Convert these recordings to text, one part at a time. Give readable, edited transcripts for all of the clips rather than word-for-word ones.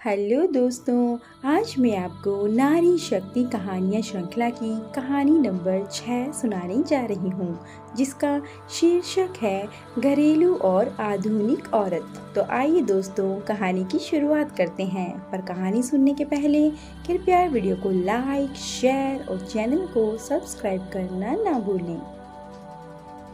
Hello दोस्तों, आज मैं आपको नारी शक्ति कहानियाँ श्रृंखला की कहानी नंबर 6 सुनाने जा रही हूँ, जिसका शीर्षक है घरेलू और आधुनिक औरत। तो आइए दोस्तों, कहानी की शुरुआत करते हैं। पर कहानी सुनने के पहले कृपया वीडियो को लाइक, शेयर और चैनल को सब्सक्राइब करना ना भूलें।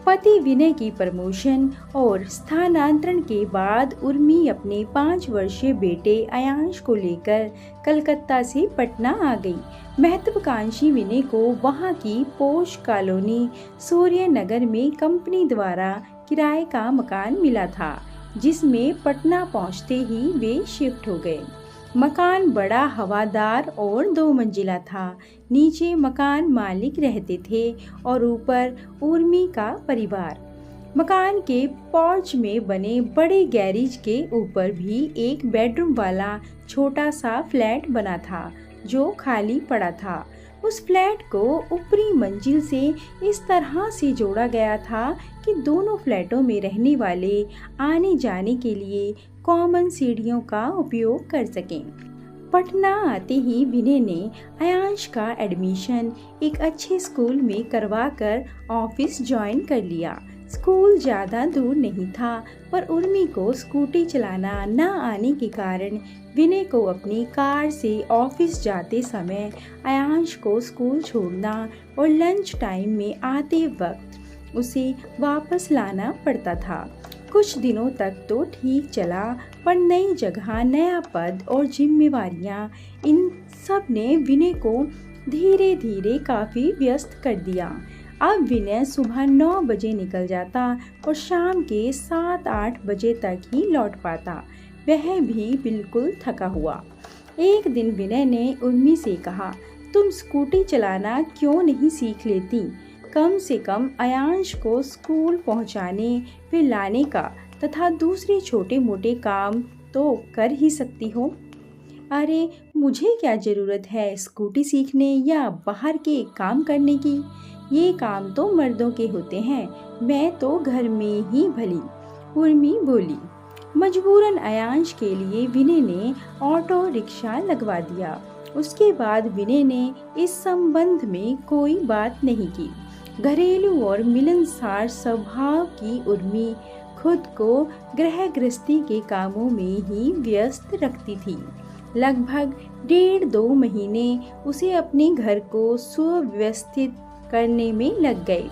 पति विनय की प्रमोशन और स्थानांतरण के बाद उर्मी अपने 5 वर्षीय बेटे अयांश को लेकर कलकत्ता से पटना आ गई। महत्वाकांक्षी विनय को वहां की पोश कॉलोनी सूर्य नगर में कंपनी द्वारा किराए का मकान मिला था, जिसमें पटना पहुंचते ही वे शिफ्ट हो गए। मकान बड़ा हवादार और 2 मंजिला था। नीचे मकान मालिक रहते थे और ऊपर उर्मी का परिवार। मकान के पोर्च में बने बड़े गैरेज के ऊपर भी एक बेडरूम वाला छोटा सा फ्लैट बना था, जो खाली पड़ा था। उस फ्लैट को ऊपरी मंजिल से इस तरह से जोड़ा गया था कि दोनों फ्लैटों में रहने वाले आने जाने के लिए कॉमन सीढ़ियों का उपयोग कर सकें। पटना आते ही विनय ने अयांश का एडमिशन एक अच्छे स्कूल में करवाकर ऑफिस ज्वाइन कर लिया। स्कूल ज़्यादा दूर नहीं था, पर उर्मी को स्कूटी चलाना न आने के कारण विनय को अपनी कार से ऑफिस जाते समय अयांश को स्कूल छोड़ना और लंच टाइम में आते वक्त उसे वापस लाना पड़ता था। कुछ दिनों तक तो ठीक चला, पर नई जगह, नया पद और जिम्मेवारियां, इन सब ने विनय को धीरे धीरे काफ़ी व्यस्त कर दिया। अब विनय सुबह 9 बजे निकल जाता और शाम के 7-8 बजे तक ही लौट पाता, वह भी बिल्कुल थका हुआ। एक दिन विनय ने उर्मी से कहा, तुम स्कूटी चलाना क्यों नहीं सीख लेती? कम से कम अयांश को स्कूल पहुंचाने व लाने का तथा दूसरे छोटे मोटे काम तो कर ही सकती हो। अरे, मुझे क्या ज़रूरत है स्कूटी सीखने या बाहर के काम करने की? ये काम तो मर्दों के होते हैं, मैं तो घर में ही भली, उर्मी बोली। मजबूरन अयांश के लिए विनय ने ऑटो रिक्शा लगवा दिया। उसके बाद विनय ने इस संबंध में कोई बात नहीं की। घरेलू और मिलनसार स्वभाव की उर्मी खुद को गृह गृहस्थी के कामों में ही व्यस्त रखती थी। लगभग 1.5-2 महीने उसे अपने घर को सुव्यवस्थित करने में लग गए।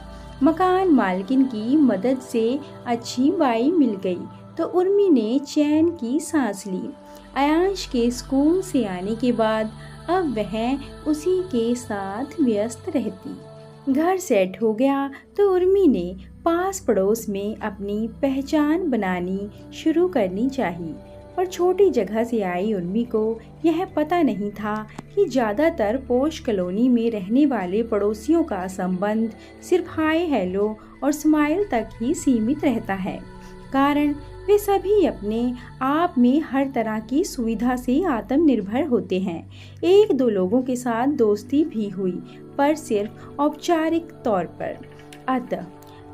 मकान मालकिन की मदद से अच्छी बाई मिल गई तो उर्मी ने चैन की सांस ली। अयांश के स्कूल से आने के बाद अब वह उसी के साथ व्यस्त रहती। घर सेट हो गया तो उर्मी ने पास पड़ोस में अपनी पहचान बनानी शुरू करनी चाहिए। पर छोटी जगह से आई उर्मी को यह पता नहीं था कि ज़्यादातर पोश कॉलोनी में रहने वाले पड़ोसियों का संबंध सिर्फ हाय हेलो और स्माइल तक ही सीमित रहता है। कारण वे सभी अपने आप में हर तरह की सुविधा से आत्मनिर्भर होते हैं। 1-2 लोगों के साथ दोस्ती भी हुई, पर सिर्फ औपचारिक तौर पर। अतः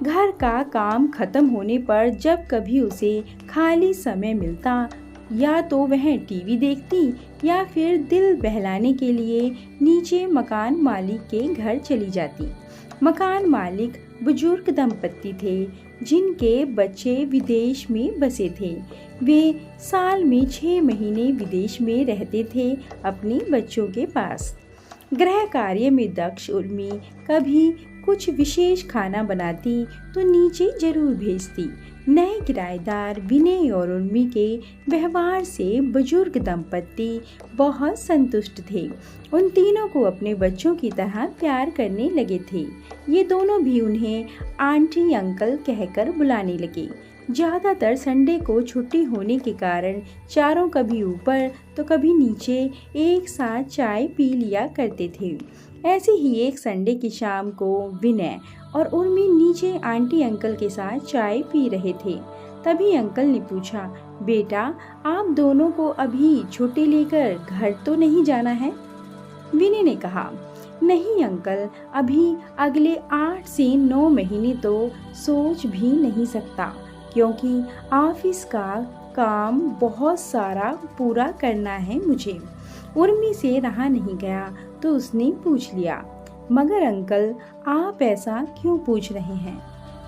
घर का काम खत्म होने पर जब कभी उसे खाली समय मिलता, या तो वह टीवी देखती या फिर दिल बहलाने के लिए नीचे मकान मालिक के घर चली जाती। मकान मालिक बुजुर्ग दंपत्ति थे, जिनके बच्चे विदेश में बसे थे। वे साल में 6 महीने विदेश में रहते थे अपने बच्चों के पास। गृह कार्य में दक्ष उर्मी कभी कुछ विशेष खाना बनाती तो नीचे जरूर भेजती। नए किराएदार विनय और उर्मी के व्यवहार से बुजुर्ग दंपत्ति बहुत संतुष्ट थे। उन तीनों को अपने बच्चों की तरह प्यार करने लगे थे। ये दोनों भी उन्हें आंटी अंकल कहकर बुलाने लगे। ज़्यादातर संडे को छुट्टी होने के कारण चारों कभी ऊपर तो कभी नीचे एक साथ चाय पी लिया करते थे। ऐसे ही एक संडे की शाम को विनय और उर्मी नीचे आंटी अंकल के साथ चाय पी रहे थे। तभी अंकल ने पूछा, बेटा, आप दोनों को अभी छुट्टी लेकर घर तो नहीं जाना है? विनय ने कहा, नहीं अंकल, अभी अगले 8 से 9 महीने तो सोच भी नहीं सकता, क्योंकि ऑफिस का काम बहुत सारा पूरा करना है मुझे। उर्मी से रहा नहीं गया तो उसने पूछ लिया, मगर अंकल आप ऐसा क्यों पूछ रहे हैं?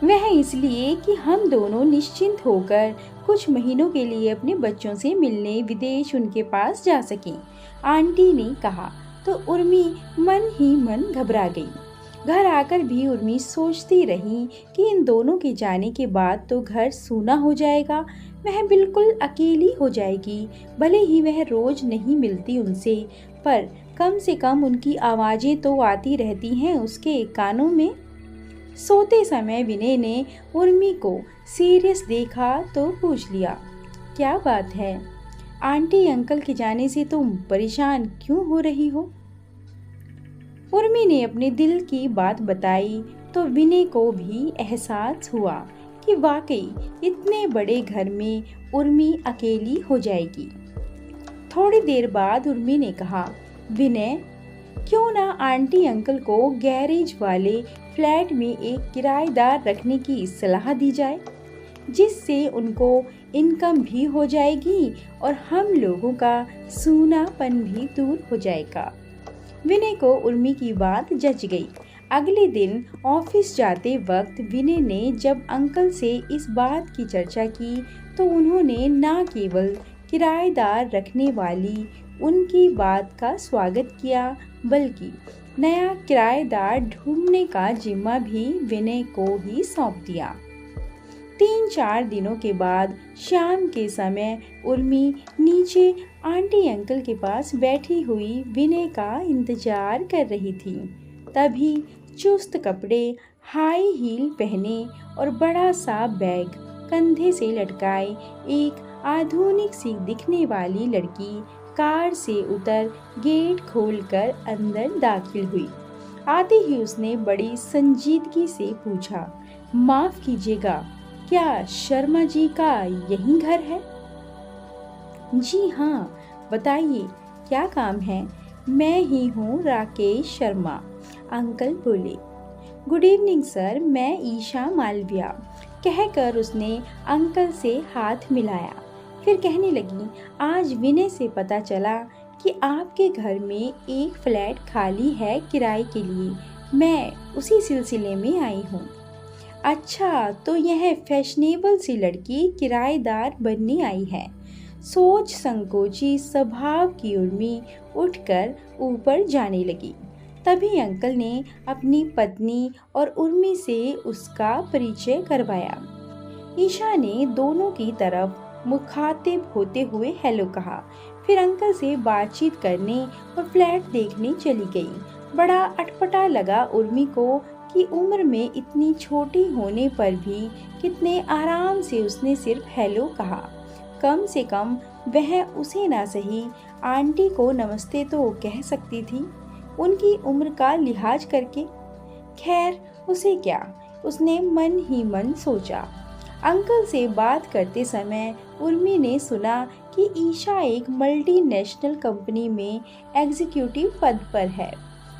वह इसलिए कि हम दोनों निश्चिंत होकर कुछ महीनों के लिए अपने बच्चों से मिलने विदेश उनके पास जा सकें, आंटी ने कहा। तो उर्मी मन ही मन घबरा गई। घर आकर भी उर्मी सोचती रही कि इन दोनों के जाने के बाद तो घर सूना हो जाएगा, वह बिल्कुल अकेली हो जाएगी। भले ही वह रोज नहीं मिलती उनसे, पर कम से कम उनकी आवाज़ें तो आती रहती हैं उसके कानों में। सोते समय विनय ने उर्मी को सीरियस देखा तो पूछ लिया, क्या बात है आंटी अंकल के जाने से तुम परेशान क्यों हो रही हो? उर्मी ने अपने दिल की बात बताई तो विनय को भी एहसास हुआ कि वाकई इतने बड़े घर में उर्मी अकेली हो जाएगी। थोड़ी देर बाद उर्मी ने कहा, विनय क्यों ना आंटी अंकल को गैरेज वाले फ्लैट में एक किराएदार रखने की सलाह दी जाए, जिससे उनको इनकम भी हो जाएगी और हम लोगों का सूनापन भी दूर हो जाएगा। विनय को उर्मी की बात जच गई। अगले दिन ऑफिस जाते वक्त विनय ने जब अंकल से इस बात की चर्चा की तो उन्होंने न केवल किराएदार रखने वाली उनकी बात का स्वागत किया, बल्कि नया किराएदार ढूंढने का जिम्मा भी विनय को ही सौंप दिया। 3-4 दिनों के बाद शाम के समय उर्मी नीचे आंटी अंकल के पास बैठी हुई विनय का इंतजार कर रही थी। तभी चुस्त कपड़े, हाई हील पहने और बड़ा सा बैग कंधे से लटकाए एक आधुनिक सी दिखने वाली लड़की कार से उतर गेट खोलकर अंदर दाखिल हुई। आते ही उसने बड़ी संजीदगी से पूछा, माफ कीजिएगा, क्या शर्मा जी का यही घर है? जी हाँ, बताइए क्या काम है? मैं ही हूँ राकेश शर्मा, अंकल बोले। गुड इवनिंग सर, मैं ईशा मालविया, कहकर उसने अंकल से हाथ मिलाया। फिर कहने लगी, आज विनय से पता चला कि आपके घर में एक फ्लैट खाली है किराए के लिए, मैं उसी सिलसिले में आई हूँ। अच्छा, तो यह फैशनेबल सी लड़की किराएदार बनने आई है। सोच संकोची स्वभाव की उर्मी उठकर ऊपर जाने लगी। तभी अंकल ने अपनी पत्नी और उर्मी से उसका परिचय करवाया। ईशा ने दोनों की तरफ मुखातिब होते हुए हेलो कहा, फिर अंकल से बातचीत करने और फ्लैट देखने चली गई। बड़ा अटपटा लगा उर्मी को कि उम्र में इतनी छोटी होने पर भी कितने आराम से उसने सिर्फ हेलो कहा। कम से कम वह उसे ना सही आंटी को नमस्ते तो कह सकती थी, उनकी उम्र का लिहाज करके। खैर उसे क्या, उसने मन ही मन सोचा। अंकल से बात करते समय उर्मी ने सुना कि ईशा एक मल्टीनेशनल कंपनी में एग्जीक्यूटिव पद पर है।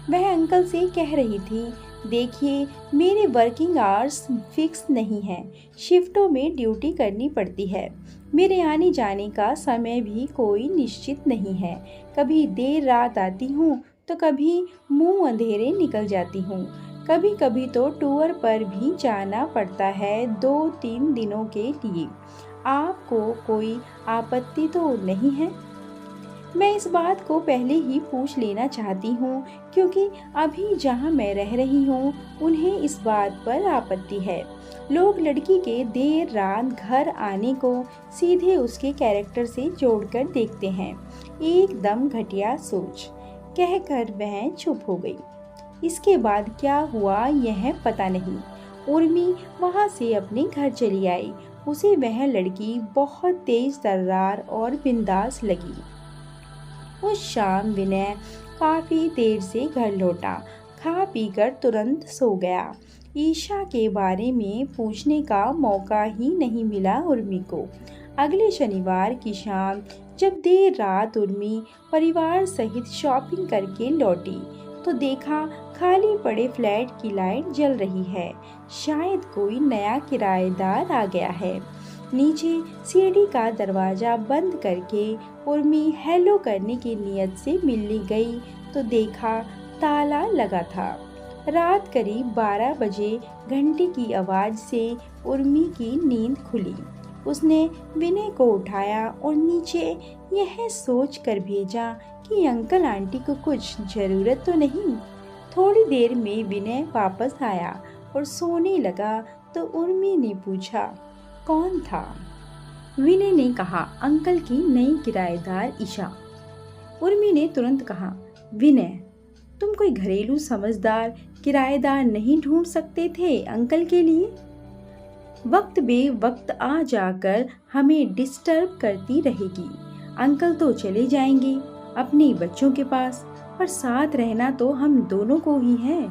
वह अंकल से कह रही थी, देखिए मेरे वर्किंग आवर्स फिक्स नहीं हैं, शिफ्टों में ड्यूटी करनी पड़ती है। मेरे आने जाने का समय भी कोई निश्चित नहीं है, कभी देर रात आती हूँ तो कभी मुंह अंधेरे निकल जाती हूँ। कभी कभी तो टूर पर भी जाना पड़ता है 2-3 दिनों के लिए। आपको कोई आपत्ति तो नहीं है? मैं इस बात को पहले ही पूछ लेना चाहती हूँ क्योंकि अभी जहाँ मैं रह रही हूँ उन्हें इस बात पर आपत्ति है। लोग लड़की के देर रात घर आने को सीधे उसके कैरेक्टर से जोड़कर देखते हैं। एकदम घटिया सोच, कहकर वह चुप हो गई। इसके बाद क्या हुआ यह पता नहीं। उर्मी वहाँ से अपने घर चली आई। उसे वह लड़की बहुत तेज तर्रार और बिंदास लगी। उस शाम विनय काफ़ी देर से घर लौटा, खा पीकर तुरंत सो गया। ईशा के बारे में पूछने का मौका ही नहीं मिला उर्मी को। अगले शनिवार की शाम जब देर रात उर्मी परिवार सहित शॉपिंग करके लौटी तो देखा खाली पड़े फ्लैट की लाइट जल रही है। शायद कोई नया किराएदार आ गया है। नीचे सीढ़ी का दरवाज़ा बंद करके उर्मी हेलो करने की नीयत से मिलने गई तो देखा ताला लगा था। रात करीब 12 बजे घंटी की आवाज़ से उर्मी की नींद खुली। उसने विनय को उठाया और नीचे यह सोच कर भेजा कि अंकल आंटी को कुछ ज़रूरत तो नहीं। थोड़ी देर में विनय वापस आया और सोने लगा तो उर्मी ने पूछा, कौन था? विनय ने कहा, अंकल की नई किराएदार ईशा। उर्मी ने तुरंत कहा, विनय, तुम कोई घरेलू समझदार किराएदार नहीं ढूंढ सकते थे अंकल के लिए? वक्त बे वक्त आ जाकर हमें डिस्टर्ब करती रहेगी। अंकल तो चले जाएंगे अपने बच्चों के पास, पर साथ रहना तो हम दोनों को ही है।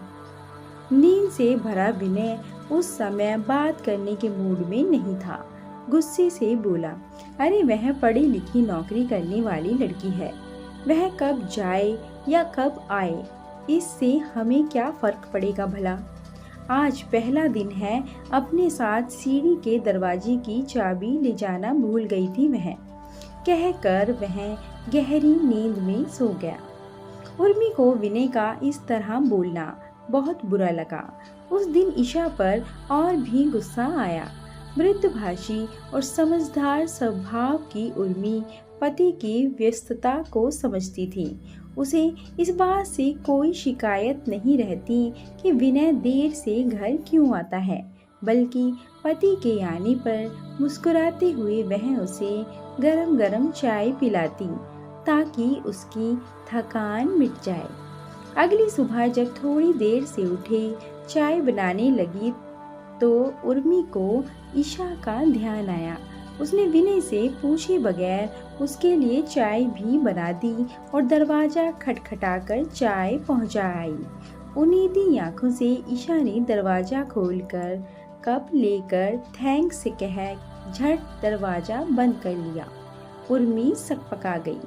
नींद से भरा विनय उस समय बात करने के मूड में नहीं था। गुस्से से बोला, अरे वह पढ़ी लिखी नौकरी करने वाली लड़की है, वह कब जाए या कब आए इससे हमें क्या फर्क पड़ेगा भला। आज पहला दिन है, अपने साथ सीढ़ी के दरवाजे की चाबी ले जाना भूल गई थी वह, कहकर वह गहरी नींद में सो गया। उर्मी को विनय का इस तरह बोलना बहुत बुरा लगा। उस दिन ईशा पर और भी गुस्सा आया। मृदुभाषी और समझदार स्वभाव की उर्मी पति की व्यस्तता को समझती थी। उसे इस बात से कोई शिकायत नहीं रहती कि विनय देर से घर क्यों आता है, बल्कि पति के आने पर मुस्कुराते हुए वह उसे गरम गरम चाय पिलाती ताकि उसकी थकान मिट जाए। अगली सुबह जब थोड़ी देर से उठे चाय बनाने लगी तो उर्मी को ईशा का ध्यान आया। उसने विनय से पूछे बगैर उसके लिए चाय भी बना दी और दरवाज़ा खटखटाकर चाय पहुंचा आई। उन्नीदी आंखों से ईशा ने दरवाज़ा खोलकर कप लेकर थैंक्स से कह झट दरवाज़ा बंद कर लिया। उर्मी सकपका गई।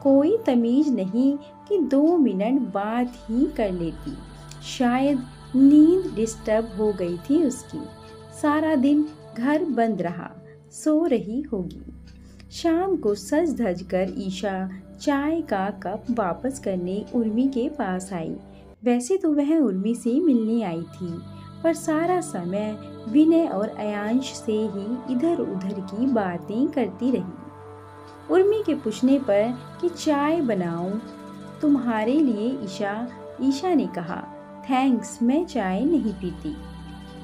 कोई तमीज नहीं कि 2 मिनट बात ही कर लेती। शायद नींद डिस्टर्ब हो गई थी उसकी। सारा दिन घर बंद रहा, सो रही होगी। शाम को सज धज कर ईशा चाय का कप वापस करने उर्मी के पास आई। वैसे तो वह उर्मी से मिलने आई थी, पर सारा समय विनय और अयांश से ही इधर उधर की बातें करती रही। उर्मी के पूछने पर कि चाय बनाऊं तुम्हारे लिए ईशा ने कहा, थैंक्स, मैं चाय नहीं पीती।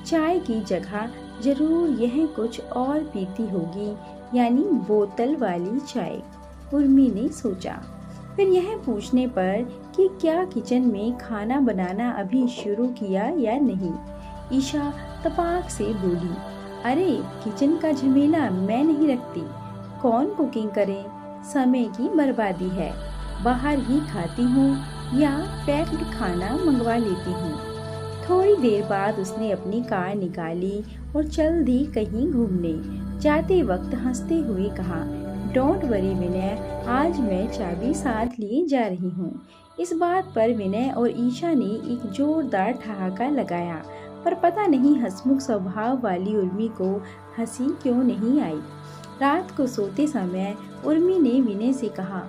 चाय की जगह जरूर यह कुछ और पीती होगी, यानी बोतल वाली चाय, उर्मी ने सोचा। फिर यह पूछने पर कि क्या किचन में खाना बनाना अभी शुरू किया या नहीं, ईशा तपाक से बोली, अरे किचन का झमेला मैं नहीं रखती, कौन कुकिंग करे, समय की बर्बादी है, बाहर ही खाती हूँ या पैक्ड खाना मंगवा लेती हूँ। थोड़ी देर बाद उसने अपनी कार निकाली और चल दी कहीं घूमने। जाते वक्त हंसते हुए कहा, डोंट वरी विनय, आज मैं चाबी साथ लिए जा रही हूँ। इस बात पर विनय और ईशा ने एक जोरदार ठहाका लगाया, पर पता नहीं हंसमुख स्वभाव वाली उर्मी को हंसी क्यों नहीं आई। रात को सोते समय उर्मी ने विनय से कहा,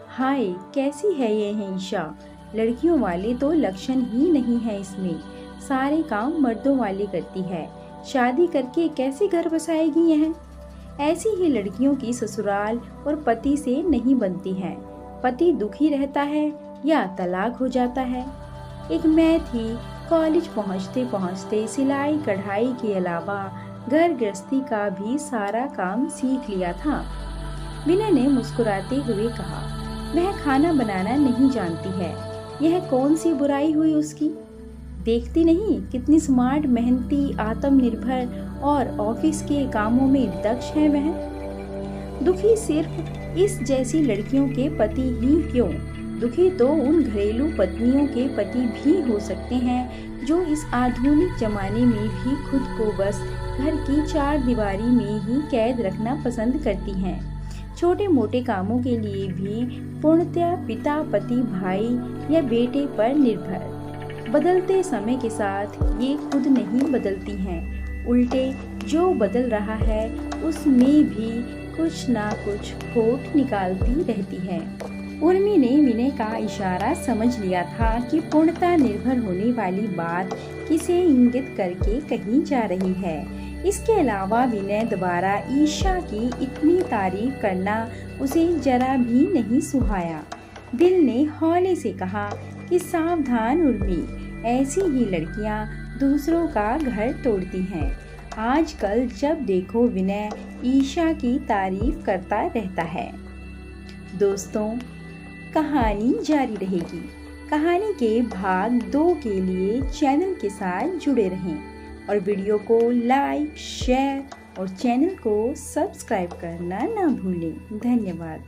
हाय कैसी है ये ईशा, लड़कियों वाले तो लक्षण ही नहीं है इसमें, सारे काम मर्दों वाले करती है, शादी करके कैसे घर बसाएगी यह। ऐसी ही लड़कियों की ससुराल और पति से नहीं बनती हैं, पति दुखी रहता है या तलाक हो जाता है। एक मैं थी, कॉलेज पहुँचते पहुँचते सिलाई कढ़ाई के अलावा घर गृहस्थी का भी सारा काम सीख लिया था। विनय ने मुस्कुराते हुए कहा, वह खाना बनाना नहीं जानती है, यह कौन सी बुराई हुई उसकी। देखती नहीं कितनी स्मार्ट, मेहनती, आत्मनिर्भर और ऑफिस के कामों में दक्ष है वह। दुखी सिर्फ इस जैसी लड़कियों के पति ही क्यों, दुखी तो उन घरेलू पत्नियों के पति भी हो सकते हैं जो इस आधुनिक जमाने में भी खुद को बस घर की 4 दीवारी में ही कैद रखना पसंद करती हैं। छोटे मोटे कामों के लिए भी पूर्णतया पिता, पति, भाई या बेटे पर निर्भर। बदलते समय के साथ ये खुद नहीं बदलती हैं, उल्टे जो बदल रहा है उसमें भी कुछ ना कुछ खोट निकालती रहती है। उर्मी ने विनय का इशारा समझ लिया था कि पूर्णता निर्भर होने वाली बात किसे इंगित करके कही जा रही है। इसके अलावा विनय द्वारा ईशा की इतनी तारीफ करना उसे जरा भी नहीं सुहाया। दिल ने हौले से कहा कि सावधान उर्मी, ऐसी ही लड़कियां दूसरों का घर तोड़ती हैं। आजकल जब देखो विनय ईशा की तारीफ करता रहता है। दोस्तों, कहानी जारी रहेगी। कहानी के भाग 2 के लिए चैनल के साथ जुड़े रहें और वीडियो को लाइक, शेयर और चैनल को सब्सक्राइब करना ना भूलें। धन्यवाद।